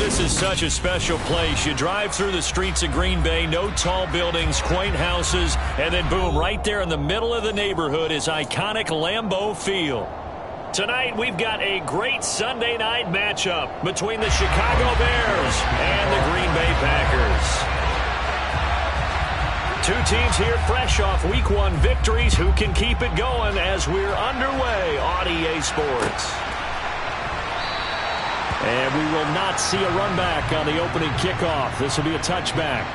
This is such a special place. You drive through the streets of Green Bay, no tall buildings, quaint houses, and then boom, right there in the middle of the neighborhood is iconic Lambeau Field. Tonight, we've got a great Sunday night matchup between the Chicago Bears and the Green Bay Packers. Two teams here fresh off Week 1 victories. Who can keep it going as we're underway on EA Sports? And we will not see a run back on the opening kickoff. This will be a touchback.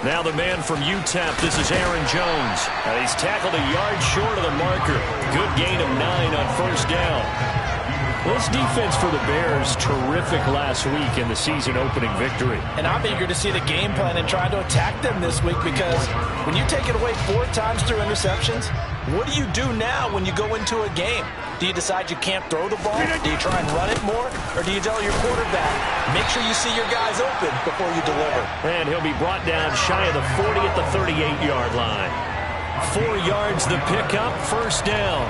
Now the man from UTEP, this is Aaron Jones. He's tackled a yard short of the marker. Good gain of 9 on first down. This defense for the Bears, terrific last week in the season-opening victory. And I'm eager to see the game plan and try to attack them this week because when you take it away 4 times through interceptions, what do you do now when you go into a game? Do you decide you can't throw the ball? Do you try and run it more? Or do you tell your quarterback, make sure you see your guys open before you deliver? And he'll be brought down shy of the 40 at the 38-yard line. 4 yards the pickup, first down.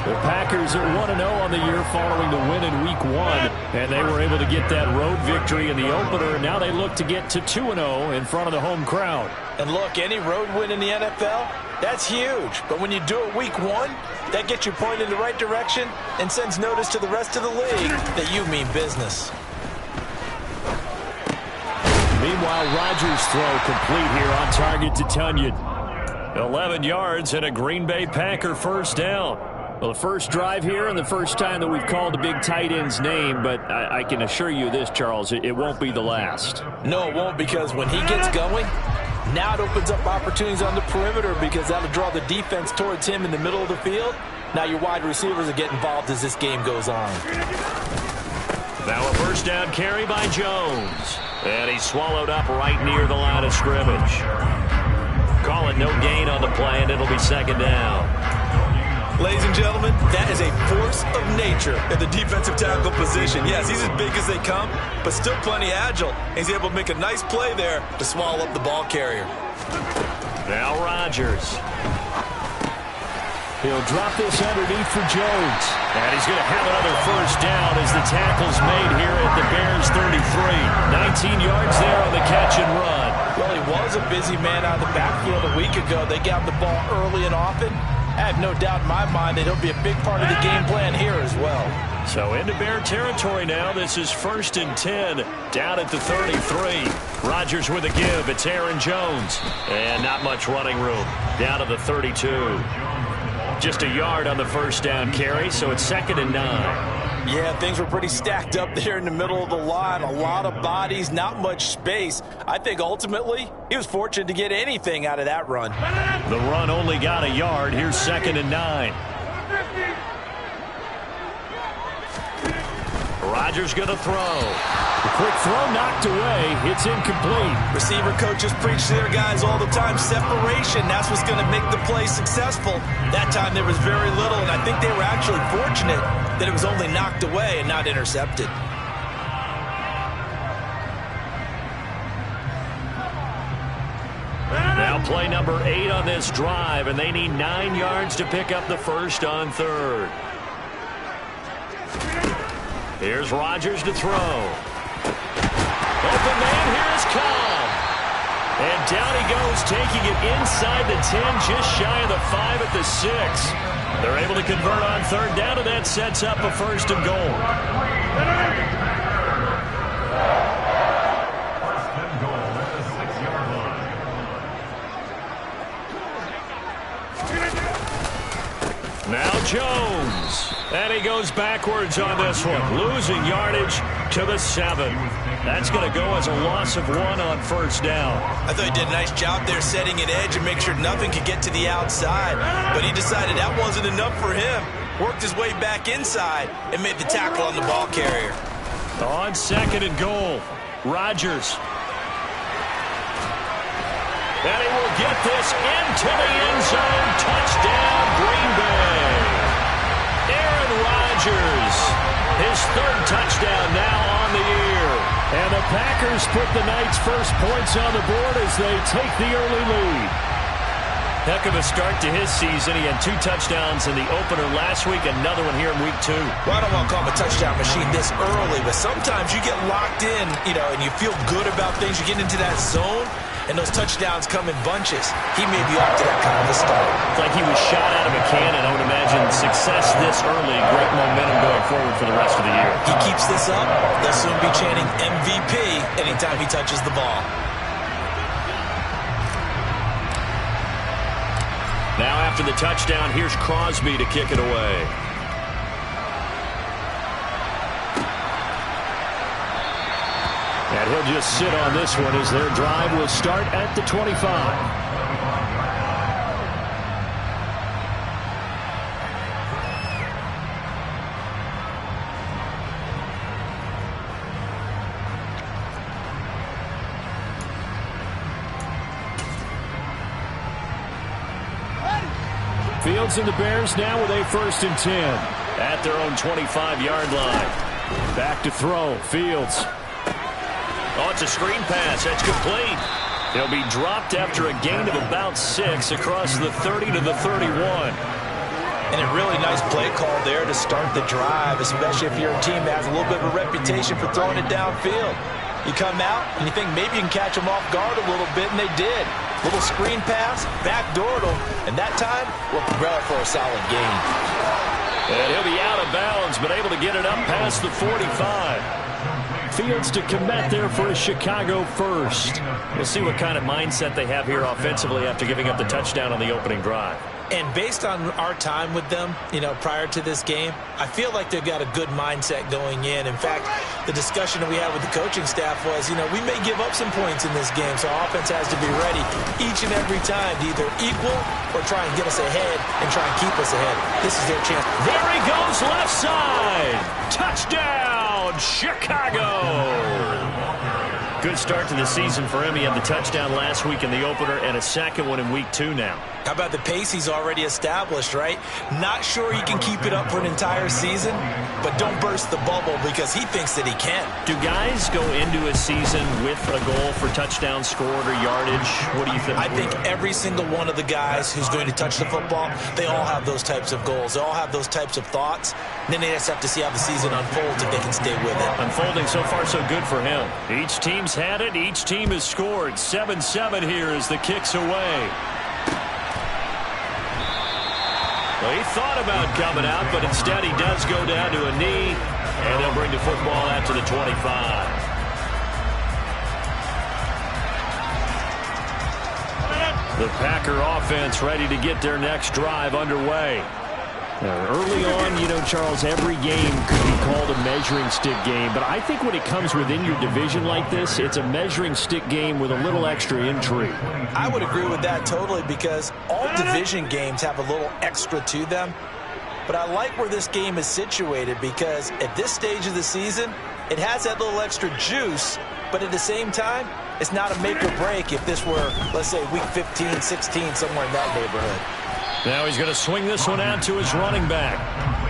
The Packers are 1-0 on the year following the win in Week 1. And they were able to get that road victory in the opener. Now they look to get to 2-0 in front of the home crowd. And look, any road win in the NFL, that's huge. But when you do it Week 1, that gets you pointed in the right direction and sends notice to the rest of the league that you mean business. Meanwhile, Rodgers' throw complete here on target to Tunyon. 11 yards and a Green Bay Packer first down. Well, the first drive here and the first time that we've called a big tight end's name, but I can assure you this, Charles, it won't be the last. No, it won't, because when he gets going, now it opens up opportunities on the perimeter because that'll draw the defense towards him in the middle of the field. Now your wide receivers will get involved as this game goes on. Now a first down carry by Jones. And he's swallowed up right near the line of scrimmage. Call it no gain on the play, and it'll be second down. Ladies and gentlemen, that is a force of nature at the defensive tackle position. Yes, he's as big as they come, but still plenty agile. He's able to make a nice play there to swallow up the ball carrier. Now Rodgers. He'll drop this underneath for Jones. And he's going to have another first down as the tackle's made here at the Bears 33. 19 yards there on the catch and run. Well, he was a busy man out of the backfield a week ago. They got the ball early and often. I have no doubt in my mind that he'll be a big part of the game plan here as well. So into Bear territory now. This is 1st and 10 down at the 33. Rodgers with a give. It's Aaron Jones. And not much running room. Down to the 32. Just a yard on the first down carry, so it's 2nd and 9. Yeah, things were pretty stacked up there in the middle of the line. A lot of bodies, not much space. I think ultimately he was fortunate to get anything out of that run. The run only got a yard. Here's 2nd and 9. Rodgers going to throw. The quick throw knocked away. It's incomplete. Receiver coaches preach to their guys all the time. Separation, that's what's going to make the play successful. That time there was very little, and I think they were actually fortunate that it was only knocked away and not intercepted. Now play number 8 on this drive, and they need 9 yards to pick up the first on 3rd. Here's Rodgers to throw. Open man, here is Cobb. And down he goes, taking it inside the 10, just shy of the 5 at the 6. They're able to convert on 3rd down, and that sets up a 1st and goal. Now Jones. And he goes backwards on this one. Losing yardage to the 7. That's going to go as a loss of 1 on first down. I thought he did a nice job there setting an edge and make sure nothing could get to the outside. But he decided that wasn't enough for him. Worked his way back inside and made the tackle on the ball carrier. On 2nd and goal, Rodgers. And he will get this into the end zone. Touchdown, Green Bay. Aaron Rodgers, his third touchdown now on the year. And the Packers put the night's first points on the board as they take the early lead. Heck of a start to his season. He had 2 touchdowns in the opener last week, another one here in week 2. Well, I don't want to call him a touchdown machine this early, but sometimes you get locked in, and you feel good about things. You get into that zone, and those touchdowns come in bunches. He may be off to that kind of a start. It's like he was shot out of a cannon. I would imagine success this early, great momentum going forward for the rest of the year. He keeps this up, they'll soon be chanting MVP anytime he touches the ball. Now after the touchdown, here's Crosby to kick it away. And he'll just sit on this one as their drive will start at the 25. Fields and the Bears now with a 1st and 10 at their own 25-yard line. Back to throw. Fields. Oh, it's a screen pass. That's complete. He'll be dropped after a gain of about 6 across the 30 to the 31. And a really nice play call there to start the drive, especially if you're a team that has a little bit of a reputation for throwing it downfield. You come out and you think maybe you can catch them off guard a little bit, and they did. Little screen pass, backdoored them, and that time, we'll prepare for a solid gain. And he'll be out of bounds, but able to get it up past the 45. Fields to commit there for a Chicago first. We'll see what kind of mindset they have here offensively after giving up the touchdown on the opening drive. And based on our time with them, prior to this game, I feel like they've got a good mindset going in. In fact, the discussion that we had with the coaching staff was, we may give up some points in this game, so our offense has to be ready each and every time to either equal or try and get us ahead and try and keep us ahead. This is their chance. There he goes, left side. Touchdown, Chicago. Good start to the season for him. He had the touchdown last week in the opener and a second one in week 2 now. How about the pace he's already established, right? Not sure he can keep it up for an entire season, but don't burst the bubble because he thinks that he can. Do guys go into a season with a goal for touchdowns scored or yardage? What do you think? I think every single one of the guys who's going to touch the football, they all have those types of goals. They all have those types of thoughts. And then they just have to see how the season unfolds if they can stay with it. Unfolding so far so good for him. Each team's had it. Each team has scored. 7-7 here as the kick's away. Well, he thought about coming out, but instead he does go down to a knee, and they'll bring the football out to the 25. The Packer offense ready to get their next drive underway. Early on, Charles, every game could be called a measuring stick game, but I think when it comes within your division like this, it's a measuring stick game with a little extra intrigue. I would agree with that totally because all division games have a little extra to them, but I like where this game is situated because at this stage of the season, it has that little extra juice, but at the same time, it's not a make or break if this were, let's say, week 15, 16, somewhere in that neighborhood. Now he's going to swing this one out to his running back.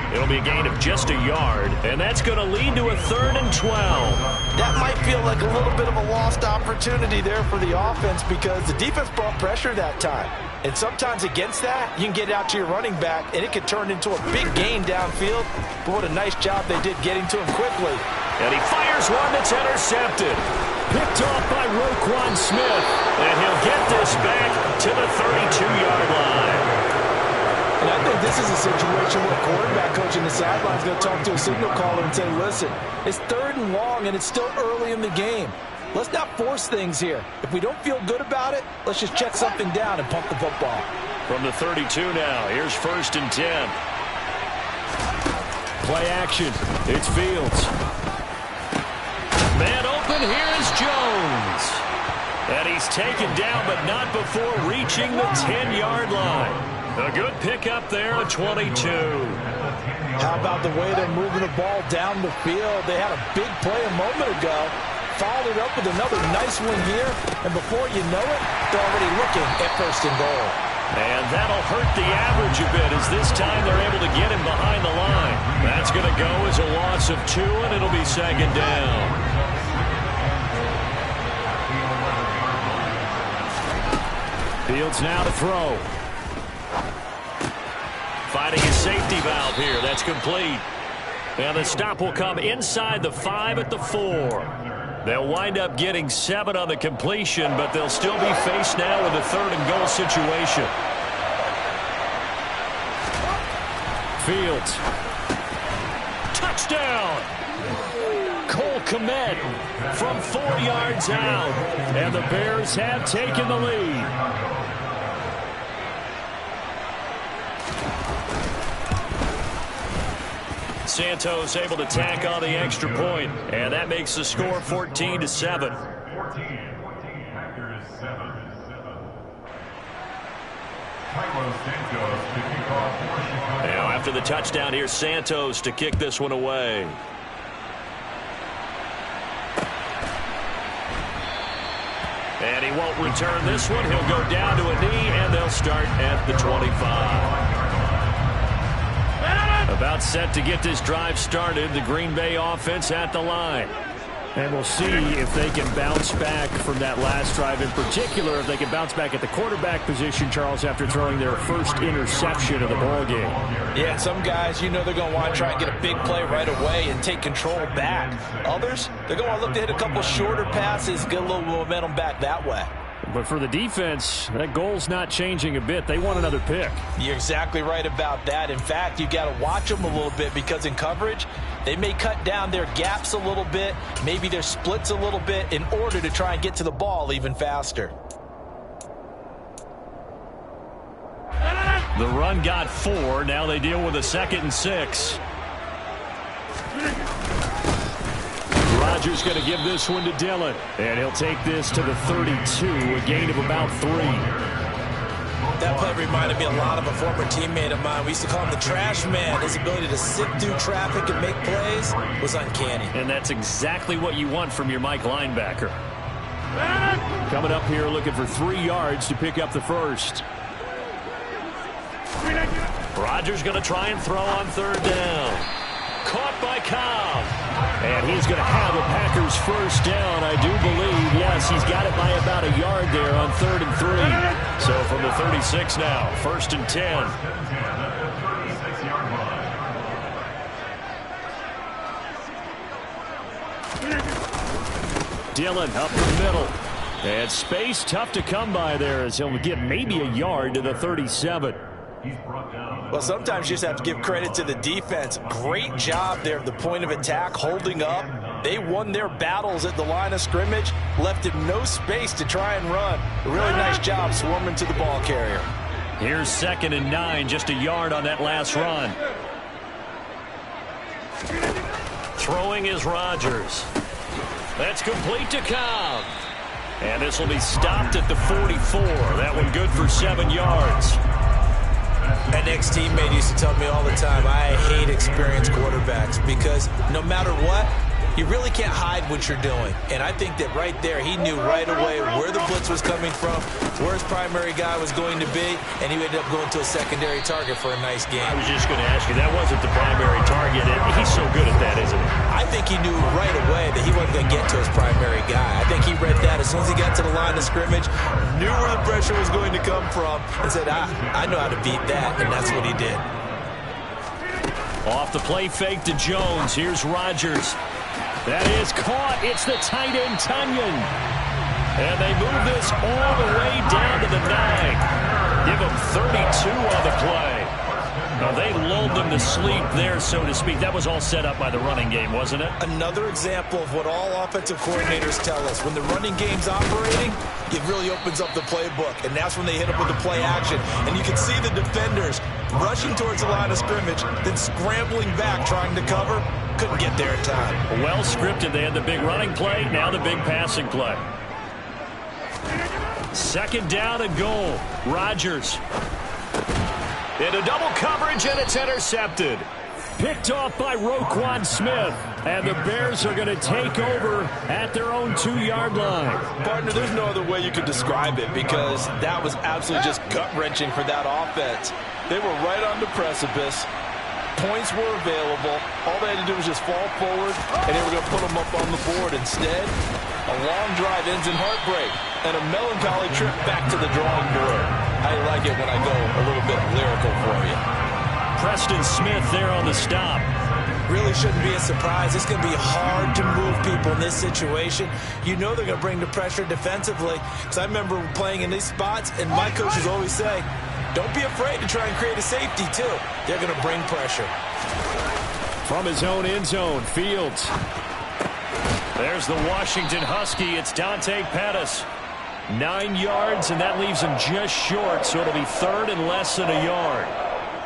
It'll be a gain of just a yard, and that's going to lead to a 3rd and 12. That might feel like a little bit of a lost opportunity there for the offense because the defense brought pressure that time. And sometimes against that, you can get out to your running back, and it could turn into a big gain downfield. But what a nice job they did getting to him quickly. And he fires one that's intercepted. Picked off by Roquan Smith. And he'll get this back to the 32-yard line. And I think this is a situation where a quarterback coach in the sideline is going to talk to a signal caller and say, listen, it's 3rd and long, and it's still early in the game. Let's not force things here. If we don't feel good about it, let's just check something down and pump the football. From the 32 now, here's 1st and 10. Play action. It's Fields. Man open, here is Jones. And he's taken down, but not before reaching the 10-yard line. A good pickup there at 22. How about the way they're moving the ball down the field? They had a big play a moment ago. followed up with another nice one here, and before you know it, they're already looking at first and goal. And that'll hurt the average a bit as this time they're able to get him behind the line. That's going to go as a loss of 2, and it'll be second down. Fields now to throw. Finding his safety valve here. That's complete. And the stop will come inside the 5 at the 4. They'll wind up getting 7 on the completion, but they'll still be faced now with a 3rd and goal situation. Fields. Touchdown! Cole Kmet from 4 yards out. And the Bears have taken the lead. Santos able to tack on the extra point, and that makes the score 14-7. Now after the touchdown, here's Santos to kick this one away. And he won't return this one. He'll go down to a knee, and they'll start at the 25. About set to get this drive started. The Green Bay offense at the line. And we'll see if they can bounce back from that last drive. In particular, if they can bounce back at the quarterback position, Charles, after throwing their first interception of the ballgame. Yeah, some guys, you know they're going to want to try and get a big play right away and take control back. Others, they're going to look to hit a couple shorter passes, get a little momentum back that way. But for the defense, that goal's not changing a bit. They want another pick. You're exactly right about that. In fact, you got to watch them a little bit because in coverage, they may cut down their gaps a little bit, maybe their splits a little bit in order to try and get to the ball even faster. The run got 4. Now they deal with a 2nd and 6. Rodgers going to give this one to Dillon. And he'll take this to the 32, a gain of about 3. That play reminded me a lot of a former teammate of mine. We used to call him the trash man. His ability to sift through traffic and make plays was uncanny. And that's exactly what you want from your Mike linebacker. Coming up here looking for 3 yards to pick up the first. Rodgers going to try and throw on 3rd down. Caught by Cobb. And he's going to have a Packers first down, I do believe. Yes, he's got it by about a yard there on 3rd and 3. So from the 36 now, 1st and 10. Dillon up the middle. And space tough to come by there as he'll get maybe a yard to the 37. Well, sometimes you just have to give credit to the defense. Great job there at the point of attack, holding up. They won their battles at the line of scrimmage, left him no space to try and run. A really nice job swarming to the ball carrier. Here's 2nd and 9, just a yard on that last run. Throwing is Rodgers. That's complete to Cobb. And this will be stopped at the 44. That one good for 7 yards. An ex-teammate used to tell me all the time, I hate experienced quarterbacks because no matter what, you really can't hide what you're doing. And I think that right there, he knew right away where the blitz was coming from, where his primary guy was going to be, and he ended up going to a secondary target for a nice game. I was just going to ask you, that wasn't the primary target, and he's so good at that, isn't he? I think he knew right away that he wasn't going to get to his primary guy. I think he read that as soon as he got to the line of scrimmage, knew where the pressure was going to come from, and said, I know how to beat that, and that's what he did. Off the play fake to Jones. Here's Rodgers. That is caught. It's the tight end, Tunyon. And they move this all the way down to the 9. Give them 32 on the play. Now, they lulled them to sleep there, so to speak. That was all set up by the running game, wasn't it? Another example of what all offensive coordinators tell us. When the running game's operating, it really opens up the playbook. And that's when they hit up with the play action. And you can see the defenders rushing towards the line of scrimmage, then scrambling back, trying to cover. Couldn't get there in time. Well scripted. They had the big running play, now the big passing play. 2nd down and goal. Rodgers. Into double coverage, and it's intercepted. Picked off by Roquan Smith. And the Bears are going to take over at their own 2-yard line. Partner, there's no other way you could describe it because that was absolutely just gut-wrenching for that offense. They were right on the precipice. Points were available. All they had to do was just fall forward, and they were going to put them up on the board. Instead, a long drive ends in heartbreak and a melancholy trip back to the drawing board. I like it when I go a little bit lyrical for you. Preston Smith there on the stop. Really shouldn't be a surprise. It's going to be hard to move people in this situation. You know they're going to bring the pressure defensively. Because I remember playing in these spots, and my coaches always say, don't be afraid to try and create a safety, too. They're going to bring pressure. From his own end zone, Fields. There's the Washington Husky. It's Dante Pettis. 9 yards, and that leaves him just short, so it'll be third and less than a yard.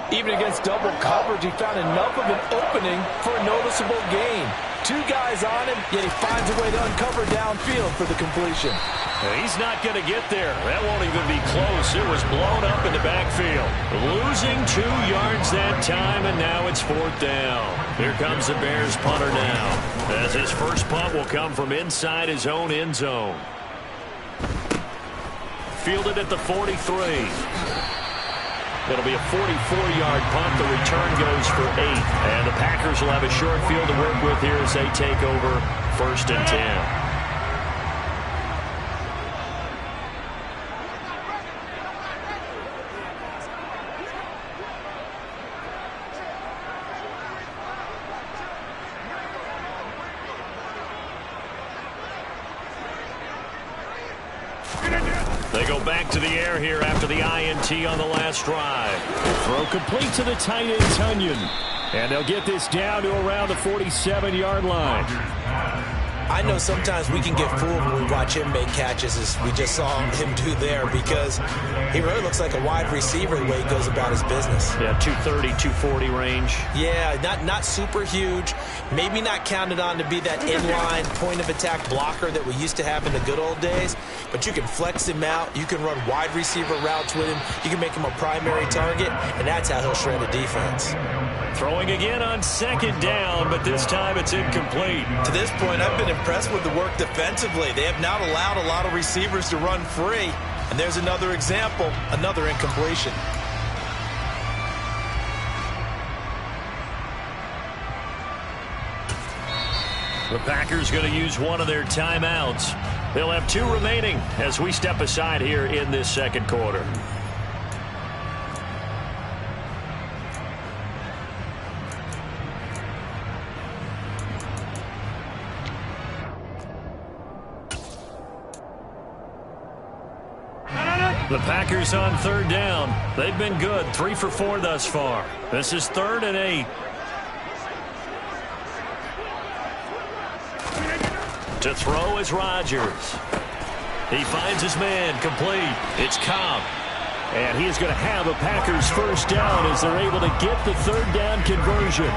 Even against double coverage, he found enough of an opening for a noticeable gain. 2 guys on him, yet he finds a way to uncover downfield for the completion. He's not going to get there. That won't even be close. It was blown up in the backfield. Losing 2 yards that time, and now it's 4th down. Here comes the Bears punter now, as his first punt will come from inside his own end zone. Fielded at the 43. It'll be a 44-yard punt. The return goes for 8. And the Packers will have a short field to work with here as they take over 1st and 10. They go back to the air here after the INT on the last drive. Throw complete to the tight end, Tunyon. And they'll get this down to around the 47-yard line. I know sometimes we can get fooled when we watch him make catches, as we just saw him do there, because he really looks like a wide receiver the way he goes about his business. Yeah, 230, 240 range. Yeah, not super huge. Maybe not counted on to be that inline point-of-attack blocker that we used to have in the good old days, but you can flex him out. You can run wide receiver routes with him. You can make him a primary target, and that's how he'll shred a defense. Throwing again on 2nd down, but this time it's incomplete. To this point, I've been impressed with the work defensively. They have not allowed a lot of receivers to run free. And there's another example, another incompletion. The Packers going to use one of their timeouts. They'll have 2 remaining as we step aside here in this 2nd quarter. The Packers on 3rd down. They've been good, 3 for 4 thus far. This is 3rd and 8. To throw is Rodgers. He finds his man, complete. It's Cobb. And he is going to have a Packers first down as they're able to get the 3rd down conversion.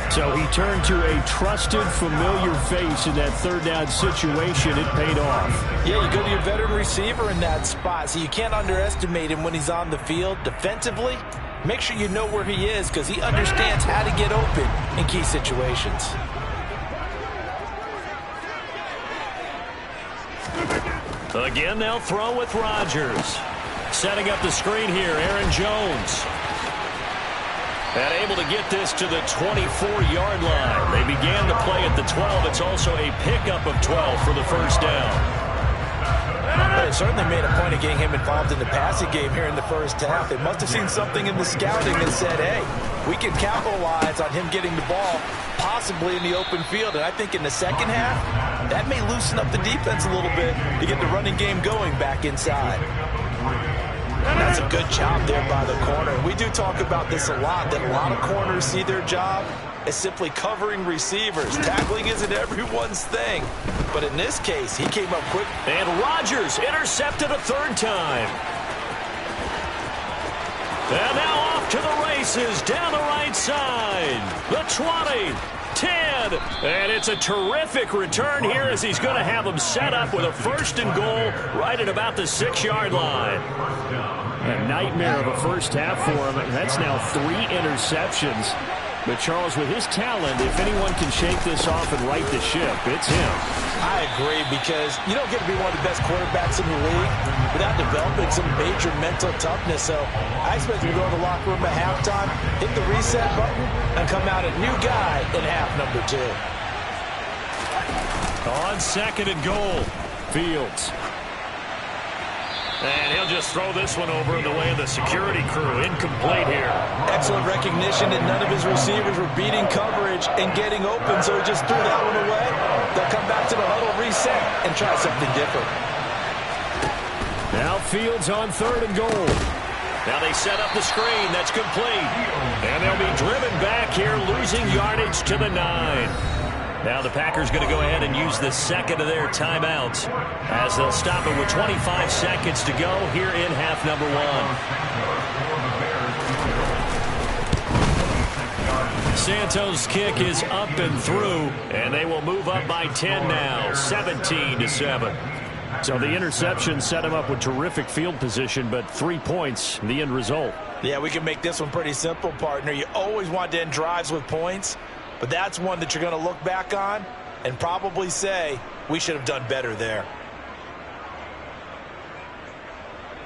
So he turned to a trusted, familiar face in that 3rd down situation. It paid off. Yeah, you go to your veteran receiver in that spot, so you can't underestimate him when he's on the field. Defensively, make sure you know where he is because he understands how to get open in key situations. Again, they'll throw with Rodgers. Setting up the screen here, Aaron Jones. And able to get this to the 24-yard line. They began the play at the 12. It's also a pickup of 12 for the first down. They certainly made a point of getting him involved in the passing game here in the first half. They must have seen something in the scouting that said, hey, we can capitalize on him getting the ball, possibly in the open field. And I think in the second half, that may loosen up the defense a little bit to get the running game going back inside. That's a good job there by the corner. We do talk about this a lot, that a lot of corners see their job as simply covering receivers. Tackling isn't everyone's thing. But in this case, he came up quick. And Rodgers intercepted a 3rd time. And now off to the races down the right side. The 20, 10. And it's a terrific return here as he's going to have them set up with a 1st and goal right at about the 6-yard line. A nightmare of a first half for him. That's now 3 interceptions. But, Charles, with his talent, if anyone can shake this off and right the ship, it's him. I agree, because you don't get to be one of the best quarterbacks in the league without developing some major mental toughness. So I expect him to go in the locker room at halftime, hit the reset button, and come out a new guy in half number 2. On 2nd and goal, Fields. And he'll just throw this one over in the way of the security crew. Incomplete here. Excellent recognition that none of his receivers were beating coverage and getting open, so he just threw that one away. They'll come back to the huddle, reset, and try something different. Now Fields on 3rd and goal. Now they set up the screen. That's complete. And they'll be driven back here, losing yardage to the 9. Now the Packers going to go ahead and use the second of their timeouts as they'll stop it with 25 seconds to go here in half number 1. Santos' kick is up and through, and they will move up by 10 now, 17-7. So the interception set him up with terrific field position, but 3 points, the end result. Yeah, we can make this one pretty simple, partner. You always want to end drives with points, but that's one that you're going to look back on and probably say, we should have done better there.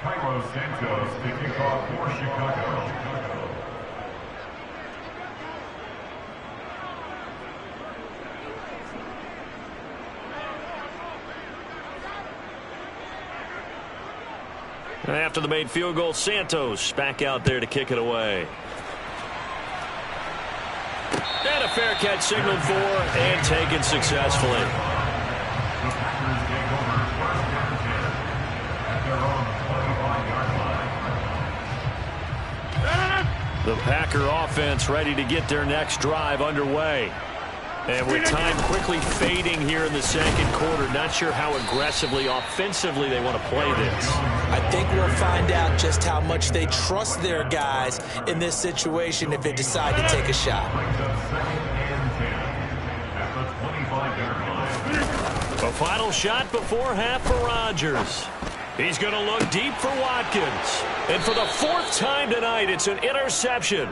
Cairo Santos, the kickoff for Chicago. After the made field goal, Santos back out there to kick it away. And a fair catch signaled for and taken successfully. The Packer offense ready to get their next drive underway. And with time quickly fading here in the 2nd quarter, not sure how aggressively, offensively they want to play this. I think we'll find out just how much they trust their guys in this situation if they decide to take a shot. A final shot before half for Rodgers. He's going to look deep for Watkins. And for the 4th time tonight, it's an interception.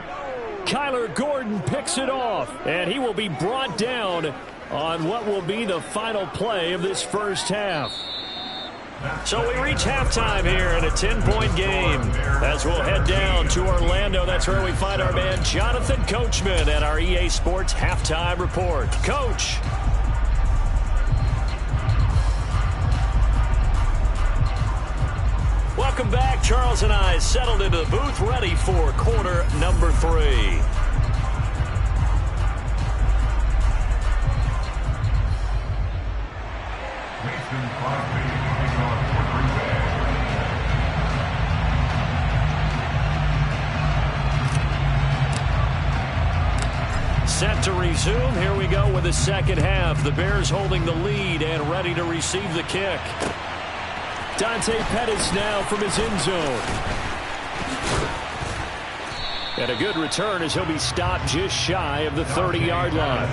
Kyler Gordon picks it off, and he will be brought down on what will be the final play of this first half. So we reach halftime here in a 10-point game as we'll head down to Orlando. That's where we find our man Jonathan Coachman at our EA Sports Halftime Report. Coach. Welcome back. Charles and I settled into the booth, ready for quarter number 3. Set to resume. Here we go with the second half. The Bears holding the lead and ready to receive the kick. Dante Pettis now from his end zone. And a good return as he'll be stopped just shy of the 30-yard line.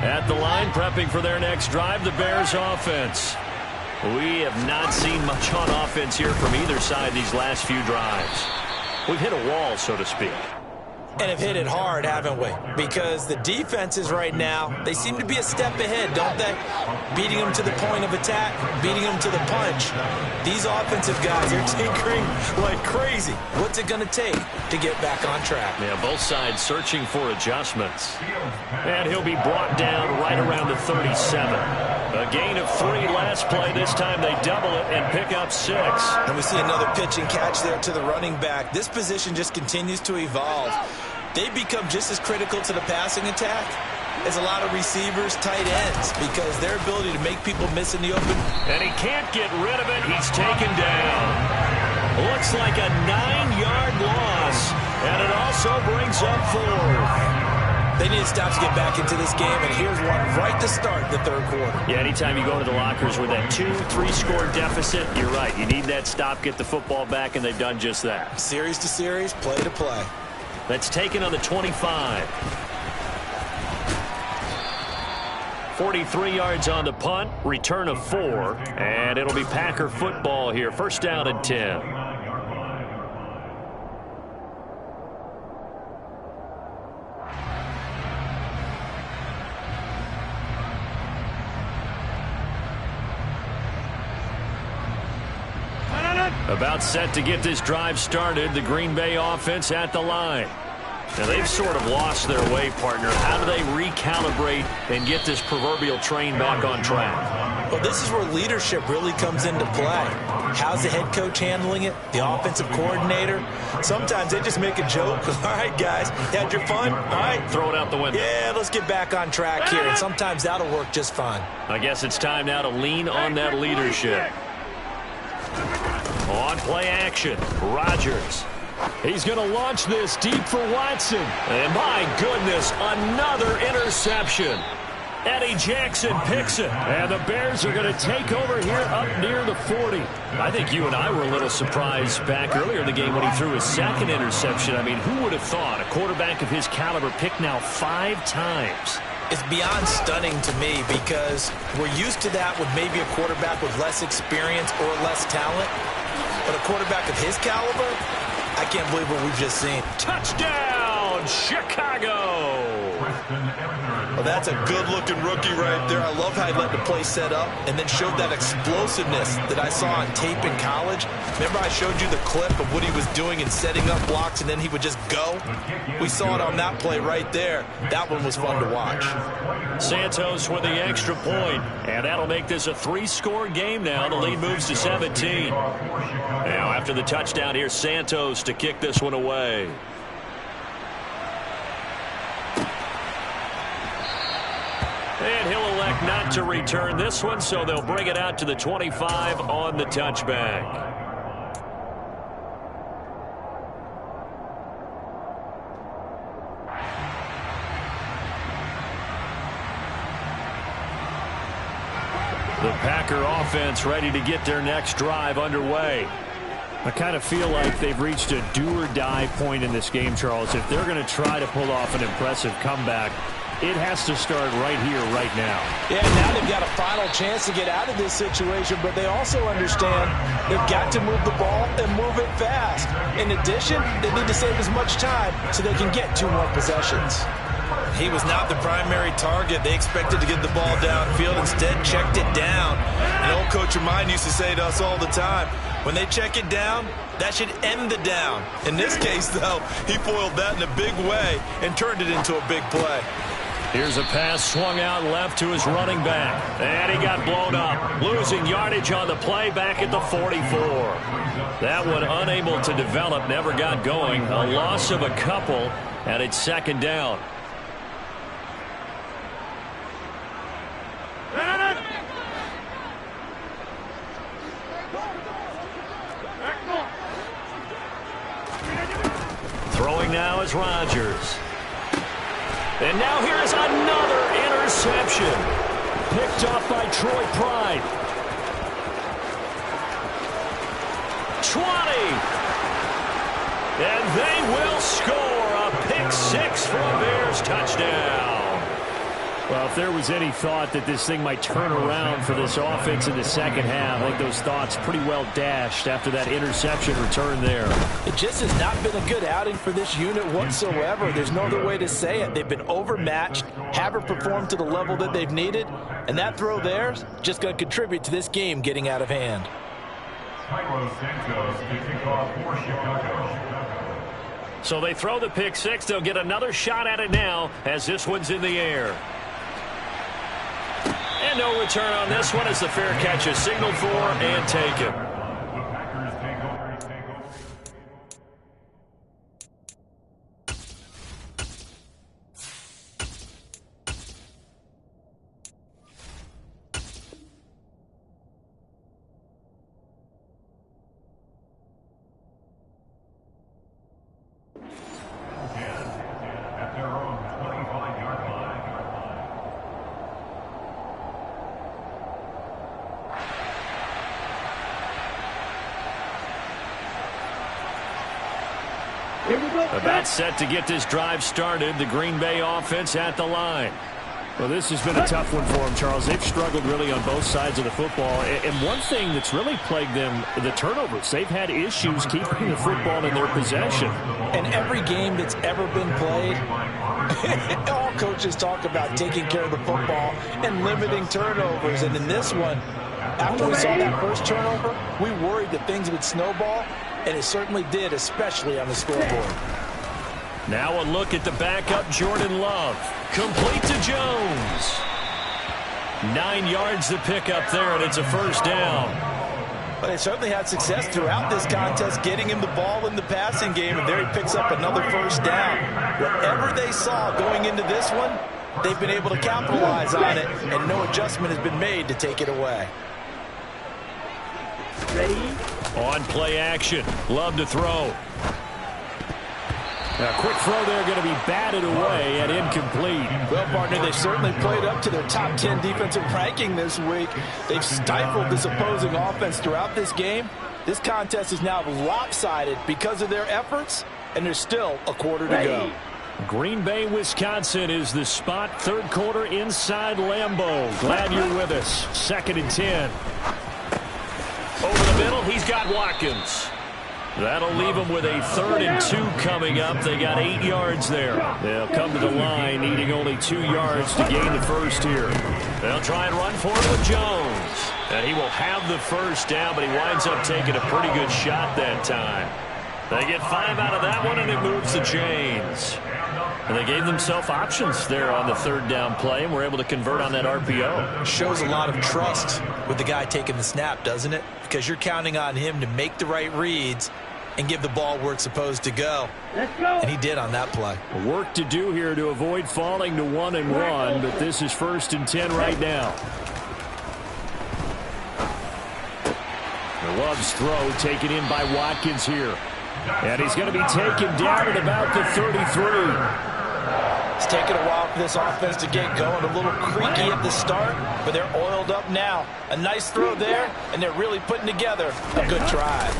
At the line, prepping for their next drive, the Bears offense. We have not seen much on offense here from either side these last few drives. We've hit a wall, so to speak. And have hit it hard, haven't we? Because the defenses right now, they seem to be a step ahead, don't they? Beating them to the point of attack, beating them to the punch. These offensive guys are tinkering like crazy. What's it going to take to get back on track? Yeah, both sides searching for adjustments. And he'll be brought down right around the 37. A gain of 3 last play. This time they double it and pick up 6. And we see another pitch and catch there to the running back. This position just continues to evolve. They become just as critical to the passing attack as a lot of receivers, tight ends, because their ability to make people miss in the open. And he can't get rid of it. He's taken down. Looks like a 9-yard loss. And it also brings up 4. They need to stop to get back into this game, and here's one right to start the 3rd quarter. Yeah, anytime you go into the lockers with that 2-3 score deficit, you're right. You need that stop, get the football back, and they've done just that. Series to series, play to play. That's taken on the 25. 43 yards on the punt, return of 4, and it'll be Packer football here. First down and 10. About set to get this drive started. The Green Bay offense at the line. Now, they've sort of lost their way, partner. How do they recalibrate and get this proverbial train back on track? Well, this is where leadership really comes into play. How's the head coach handling it? The offensive coordinator? Sometimes they just make a joke. All right, guys, had your fun? All right. Throw it out the window. Yeah, let's get back on track here. And sometimes that'll work just fine. I guess it's time now to lean on that leadership. On play action, Rodgers. He's going to launch this deep for Watson. And my goodness, another interception. Eddie Jackson picks it. And the Bears are going to take over here up near the 40. I think you and I were a little surprised back earlier in the game when he threw his second interception. I mean, who would have thought a quarterback of his caliber picked now 5 times? It's beyond stunning to me because we're used to that with maybe a quarterback with less experience or less talent. But a quarterback of his caliber, I can't believe what we've just seen. Touchdown, Chicago! Well, that's a good-looking rookie right there. I love how he let the play set up and then showed that explosiveness that I saw on tape in college. Remember I showed you the clip of what he was doing and setting up blocks, and then he would just go? We saw it on that play right there. That one was fun to watch. Santos with the extra point, and that'll make this a 3-score game now. The lead moves to 17. Now, after the touchdown, here's Santos to kick this one away. And he'll elect not to return this one, so they'll bring it out to the 25 on the touchback. The Packer offense ready to get their next drive underway. I kind of feel like they've reached a do-or-die point in this game, Charles. If they're going to try to pull off an impressive comeback, it has to start right here, right now. Yeah, now they've got a final chance to get out of this situation, but they also understand they've got to move the ball and move it fast. In addition, they need to save as much time so they can get 2 more possessions. He was not the primary target. They expected to get the ball downfield. Instead, checked it down. An old coach of mine used to say to us all the time, when they check it down, that should end the down. In this case, though, he foiled that in a big way and turned it into a big play. Here's a pass swung out left to his running back. And he got blown up. Losing yardage on the play back at the 44. That one unable to develop, never got going. A loss of a couple, and it's second down. Throwing now is Rodgers. And now here is another interception. Picked off by Troy Pride. 20. And they will score a pick-6 for a Bears touchdown. Well, if there was any thought that this thing might turn around for this offense in the second half, I think those thoughts pretty well dashed after that interception return there. It just has not been a good outing for this unit whatsoever. There's no other way to say it. They've been overmatched, haven't performed to the level that they've needed, and that throw there is just going to contribute to this game getting out of hand. So they throw the pick-6. They'll get another shot at it now as this one's in the air. And no return on this one as the fair catch is signaled for and taken. About set to get this drive started. The Green Bay offense at the line. Well, this has been a tough one for them, Charles. They've struggled really on both sides of the football. And one thing that's really plagued them, the turnovers. They've had issues keeping the football in their possession. And every game that's ever been played, all coaches talk about taking care of the football and limiting turnovers. And in this one, after we saw that first turnover, we worried that things would snowball, and it certainly did, especially on the scoreboard. Now a look at the backup, Jordan Love. Complete to Jones. 9 yards to pick up there, and it's a first down. But they certainly had success throughout this contest, getting him the ball in the passing game, and there he picks up another first down. Whatever they saw going into this one, they've been able to capitalize on it, and no adjustment has been made to take it away. Ready? On play action. Love to throw. A quick throw there going to be batted away and incomplete. Well, partner, they certainly played up to their top 10 defensive ranking this week. They've stifled this opposing offense throughout this game. This contest is now lopsided because of their efforts, and there's still a quarter to go. Green Bay, Wisconsin is the spot. Third quarter inside Lambeau. Glad you're with us. 2nd and 10. Over the middle, he's got Watkins. That'll leave them with a 3rd and 2 coming up. They got 8 yards there. They'll come to the line needing only 2 yards to gain the first here. They'll try and run for it with Jones. And he will have the first down, but he winds up taking a pretty good shot that time. They get 5 out of that one, and it moves the chains. And they gave themselves options there on the 3rd down play, and were able to convert on that RPO. Shows a lot of trust with the guy taking the snap, doesn't it? Because you're counting on him to make the right reads and give the ball where it's supposed to go. And he did on that play. Work to do here to avoid falling to 1-1, but this is 1st and 10 right now. Love's throw taken in by Watkins here. And he's going to be taken down at about the 33. It's taken a while for this offense to get going. A little creaky at the start, but they're oiled up now. A nice throw there, and they're really putting together a good drive.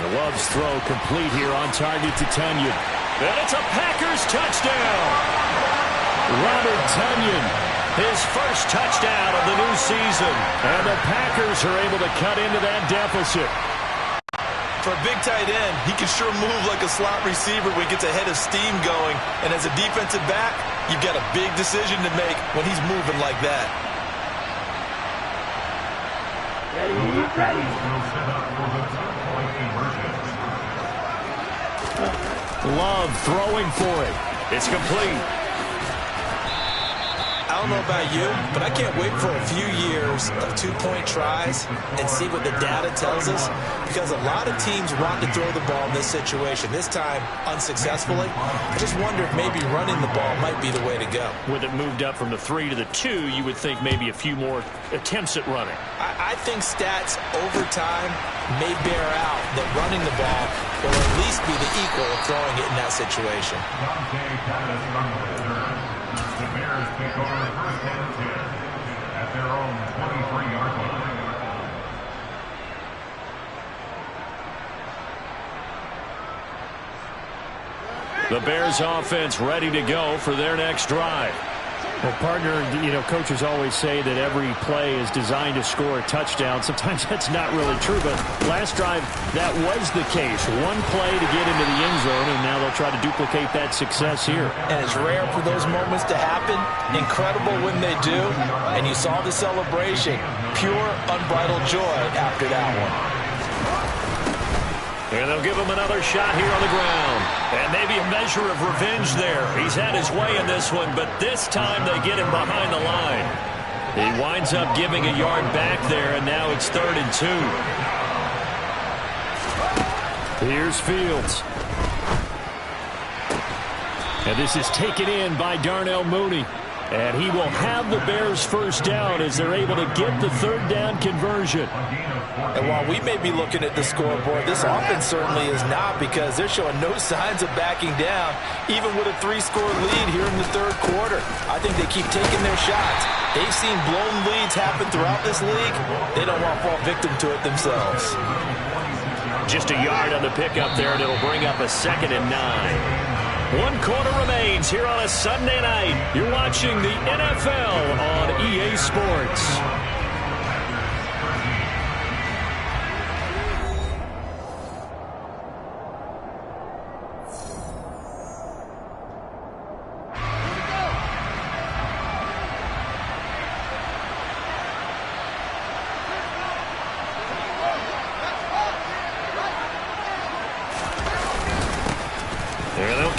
Love's throw complete here on target to Tonyan. And it's a Packers touchdown. Robert Tonyan, his first touchdown of the new season. And the Packers are able to cut into that deficit. For a big tight end, he can sure move like a slot receiver when he gets a head of steam going. And as a defensive back, you've got a big decision to make when he's moving like that. Love throwing for it. It's complete. I don't know about you, but I can't wait for a few years of two-point tries and see what the data tells us, because a lot of teams want to throw the ball in this situation, this time unsuccessfully. I just wonder if maybe running the ball might be the way to go. With it moved up from the 3 to the 2, you would think maybe a few more attempts at running. I think stats over time may bear out that running the ball will at least be the equal of throwing it in that situation. The Bears take over 1st and 10 at their own 23-yard line. The Bears offense ready to go for their next drive. Well, partner, you know, coaches always say that every play is designed to score a touchdown. Sometimes that's not really true, but last drive, that was the case. One play to get into the end zone, and now they'll try to duplicate that success here. And it's rare for those moments to happen. Incredible when they do. And you saw the celebration. Pure, unbridled joy after that one. And they'll give him another shot here on the ground. And maybe a measure of revenge there. He's had his way in this one, but this time they get him behind the line. He winds up giving a yard back there, and now it's 3rd and 2. Here's Fields. And this is taken in by Darnell Mooney. And he will have the Bears first down as they're able to get the 3rd down conversion. And while we may be looking at the scoreboard, this offense certainly is not, because they're showing no signs of backing down, even with a 3-score lead here in the 3rd quarter. I think they keep taking their shots. They've seen blown leads happen throughout this league. They don't want to fall victim to it themselves. Just a yard on the pickup there, and it'll bring up a 2nd and 9. 1 quarter remains here on a Sunday night. You're watching the NFL on EA Sports.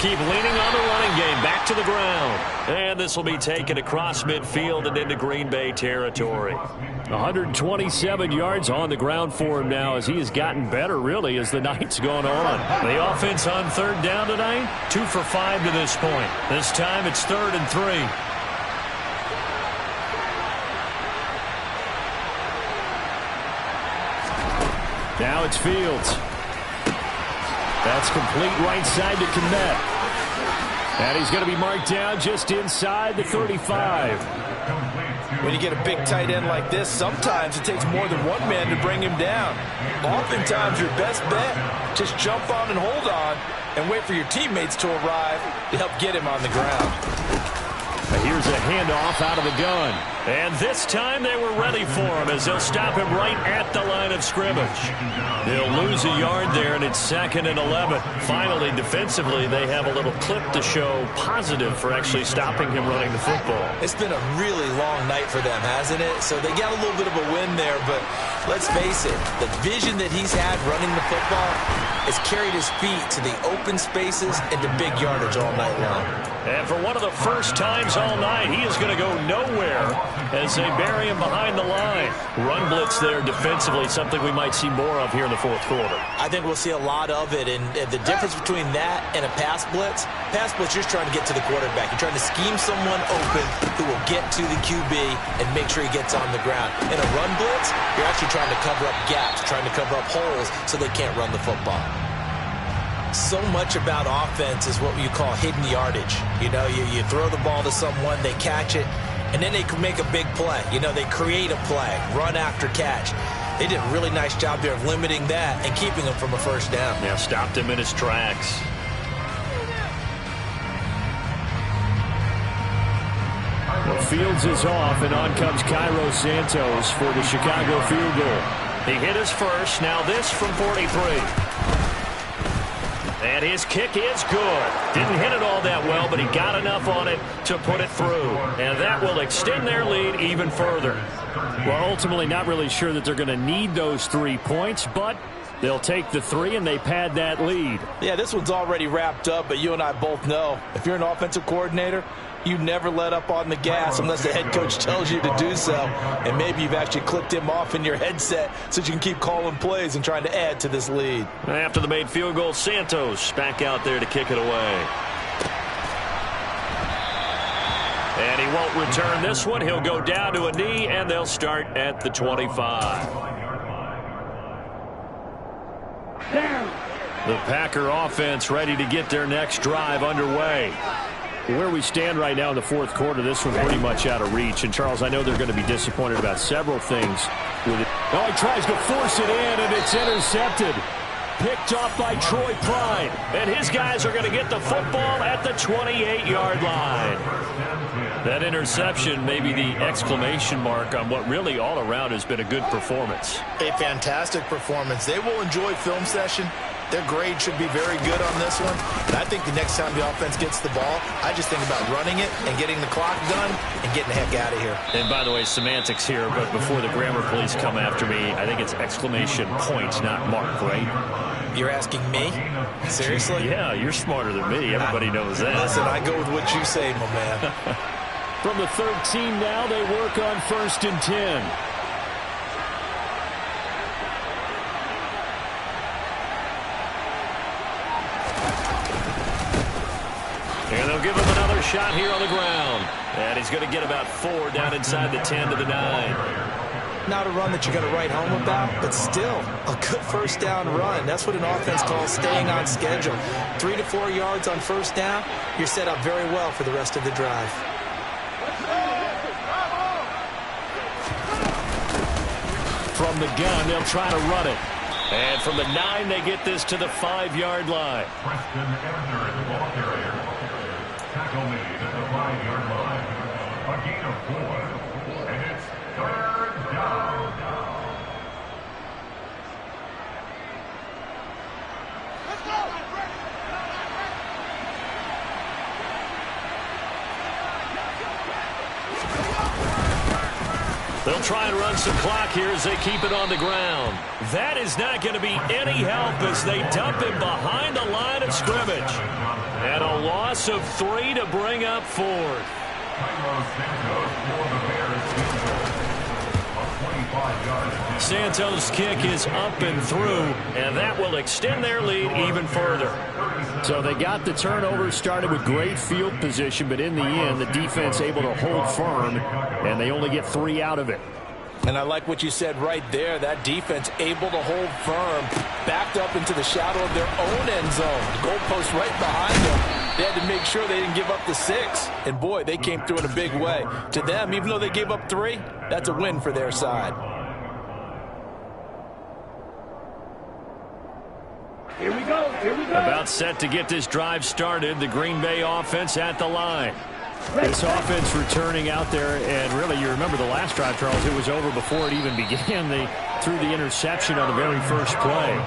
Keep leaning on the running game. Back to the ground. And this will be taken across midfield and into Green Bay territory. 127 yards on the ground for him now as he has gotten better, really, as the night's gone on. The offense on 3rd down tonight, 2 for 5 to this point. This time it's 3rd and 3. Now it's Fields. That's complete right side to Kmet. And he's going to be marked down just inside the 35. When you get a big tight end like this, sometimes it takes more than one man to bring him down. Oftentimes, your best bet, just jump on and hold on and wait for your teammates to arrive to help get him on the ground. Here's a handoff out of the gun. And this time they were ready for him as they'll stop him right at the line of scrimmage. They'll lose a yard there, and it's 2nd and 11. Finally, defensively, they have a little clip to show positive for actually stopping him running the football. It's been a really long night for them, hasn't it? So they got a little bit of a win there, but let's face it, the vision that he's had running the football has carried his feet to the open spaces and to big yardage all night long. And for one of the first times all night, he is going to go nowhere as they bury him behind the line. Run blitz there defensively, something we might see more of here in the 4th quarter. I think we'll see a lot of it, and the difference between that and a pass blitz, you're just trying to get to the quarterback. You're trying to scheme someone open who will get to the QB and make sure he gets on the ground. In a run blitz, you're actually trying to cover up gaps, trying to cover up holes so they can't run the football. So much about offense is what you call hidden yardage. You know, you throw the ball to someone, they catch it, and then they can make a big play. You know, they create a play, run after catch. They did a really nice job there of limiting that and keeping him from a first down. Yeah, stopped him in his tracks. Well, Fields is off, and on comes Cairo Santos for the Chicago field goal. He hit his first, now this from 43. And his kick is good. Didn't hit it all that well, but he got enough on it to put it through. And that will extend their lead even further. Well, ultimately not really sure that they're going to need those 3 points, but they'll take the 3 and they pad that lead. Yeah, this one's already wrapped up, but you and I both know if you're an offensive coordinator, you never let up on the gas unless the head coach tells you to do so. And maybe you've actually clicked him off in your headset so you can keep calling plays and trying to add to this lead. After the made field goal, Santos back out there to kick it away. And he won't return this one. He'll go down to a knee, and they'll start at the 25. The Packer offense ready to get their next drive underway. Where we stand right now in the 4th quarter, this one pretty much out of reach. And, Charles, I know they're going to be disappointed about several things with it. Oh, he tries to force it in, and it's intercepted. Picked off by Troy Pride. And his guys are going to get the football at the 28-yard line. That interception may be the exclamation mark on what really all around has been a good performance. A fantastic performance. They will enjoy film session. Their grade should be very good on this one. And I think the next time the offense gets the ball, I just think about running it and getting the clock done and getting the heck out of here. And by the way, semantics here, but before the grammar police come after me, I think it's exclamation point, not mark, right? You're asking me? Seriously? Yeah, you're smarter than me. Everybody knows that. Listen, I go with what you say, my man. From the 13 now, they work on 1st and 10. And they'll give him another shot here on the ground. And he's going to get about 4 down inside the 10 to the 9. Not a run that you're going to write home about, but still a good first down run. That's what an offense calls staying on schedule. 3 to 4 yards on first down, you're set up very well for the rest of the drive. From the gun, they'll try to run it. And from the 9, they get this to the 5-yard line. Preston Ebner is the ball carrier. Tackle made at the 5-yard line. A gain of 4. And it's 3rd down. Let's go! They'll try and run some clock here as they keep it on the ground. That is not going to be any help as they dump him behind the line of scrimmage. And a loss of 3 to bring up 4th. Santos' kick is up and through, and that will extend their lead even further. So they got the turnover, started with great field position, but in the end, the defense able to hold firm, and they only get 3 out of it. And I like what you said right there. That defense able to hold firm, backed up into the shadow of their own end zone. The goalpost right behind them. They had to make sure they didn't give up the 6. And, boy, they came through in a big way. To them, even though they gave up 3, that's a win for their side. Here we go. Here we go. About set to get this drive started. The Green Bay offense at the line. This offense returning out there, and really, you remember the last drive, Charles, it was over before it even began. They threw the interception on the very first play.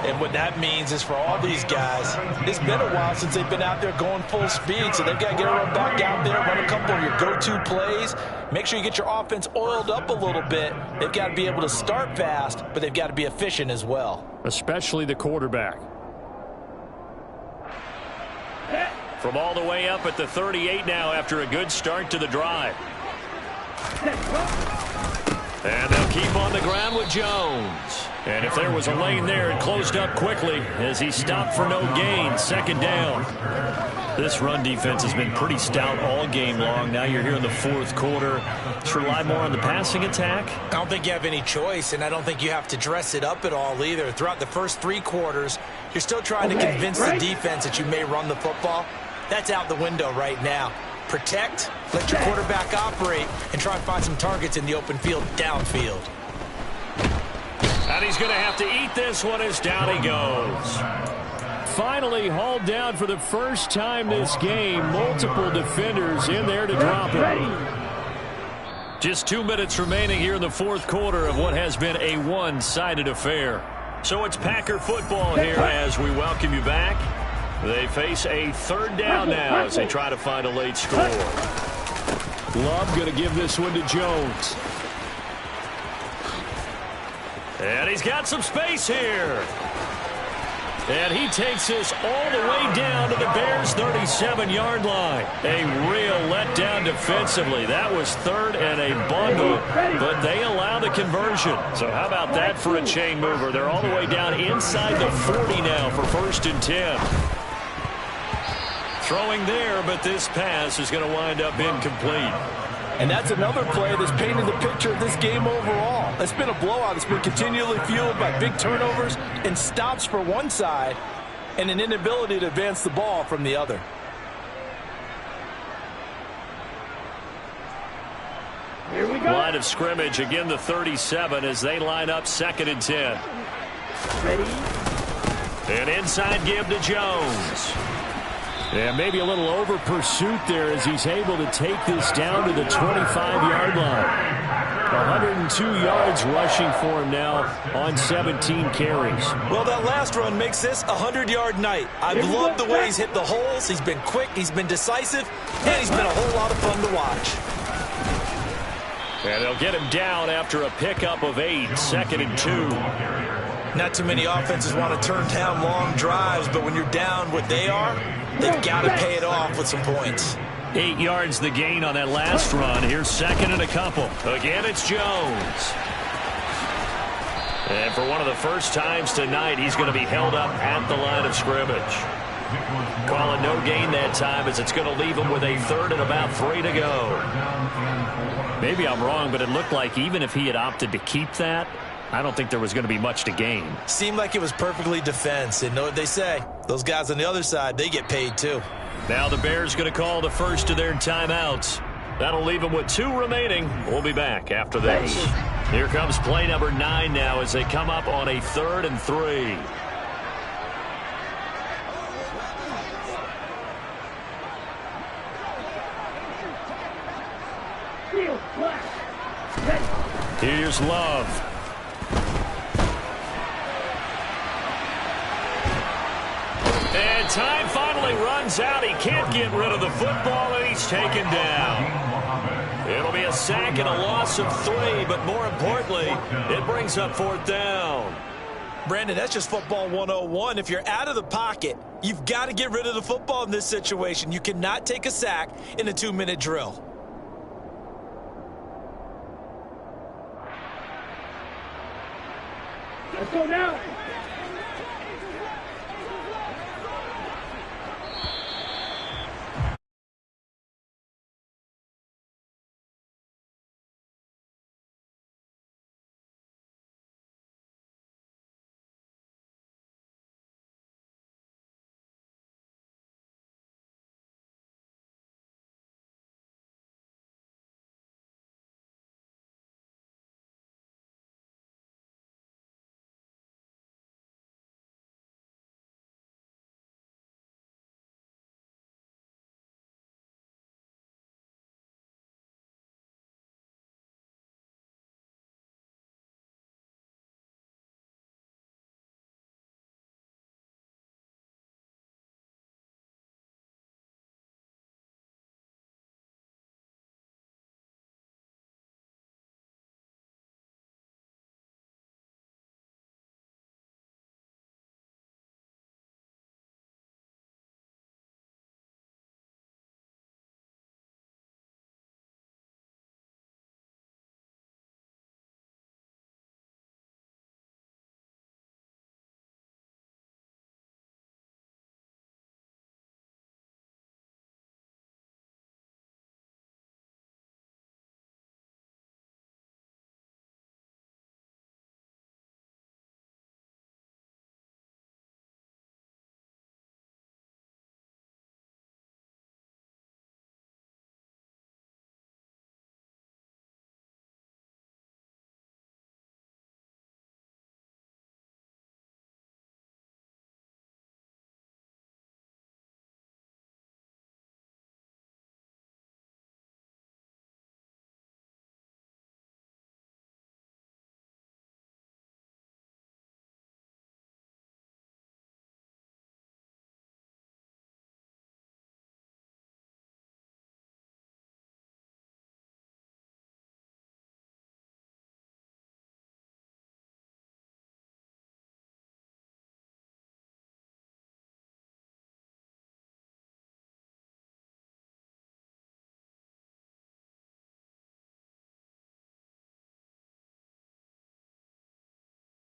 And what that means is for all these guys, it's been a while since they've been out there going full speed, so they've got to get everyone back out there, run a couple of your go-to plays, make sure you get your offense oiled up a little bit. They've got to be able to start fast, but they've got to be efficient as well. Especially the quarterback. From all the way up at the 38 now after a good start to the drive. And they'll keep on the ground with Jones. And if there was a lane there, it closed up quickly as he stopped for no gain. 2nd down. This run defense has been pretty stout all game long. Now you're here in the 4th quarter. Just rely more on the passing attack. I don't think you have any choice, and I don't think you have to dress it up at all either. Throughout the first 3 quarters, you're still trying to convince the defense that you may run the football. That's out the window right now. Protect, let your quarterback operate, and try and find some targets in the open field downfield. And he's going to have to eat this one as down he goes. Finally hauled down for the first time this game. Multiple defenders in there to drop him. Just 2 minutes remaining here in the 4th quarter of what has been a one-sided affair. So it's Packer football here as we welcome you back. They face a 3rd down now as they try to find a late score. Love going to give this one to Jones. And he's got some space here. And he takes this all the way down to the Bears' 37-yard line. A real letdown defensively. That was 3rd and a bundle, but they allow the conversion. So how about that for a chain mover? They're all the way down inside the 40 now for 1st and 10. Throwing there, but this pass is going to wind up incomplete. And that's another play that's painted the picture of this game overall. It's been a blowout. It's been continually fueled by big turnovers and stops for one side and an inability to advance the ball from the other. Here we go. Line of scrimmage, again the 37 as they line up 2nd and 10. Ready? An inside give to Jones. Yeah, maybe a little over pursuit there as he's able to take this down to the 25-yard line. 102 yards rushing for him now on 17 carries. Well, that last run makes this a 100-yard night. I've loved the way he's hit the holes. He's been quick, he's been decisive, and he's been a whole lot of fun to watch. And they'll get him down after a pickup of 8, 2nd and 2. Not too many offenses want to turn down long drives, but when you're down what they are, they've got to pay it off with some points. 8 yards the gain on that last run. Here's 2nd and a couple. Again, it's Jones. And for one of the first times tonight, he's going to be held up at the line of scrimmage. Calling no gain that time as it's going to leave him with a 3rd and about 3 to go. Maybe I'm wrong, but it looked like even if he had opted to keep that, I don't think there was going to be much to gain. Seemed like it was perfectly defense. And know what they say? Those guys on the other side, they get paid too. Now the Bears going to call the first of their timeouts. That'll leave them with 2 remaining. We'll be back after this. Here comes play number 9 now as they come up on a 3rd and 3. Here's Love. And time finally runs out. He can't get rid of the football, and he's taken down. It'll be a sack and a loss of 3, but more importantly, it brings up 4th down. Brandon, that's just football 101. If you're out of the pocket, you've got to get rid of the football in this situation. You cannot take a sack in a 2-minute drill. Let's go now.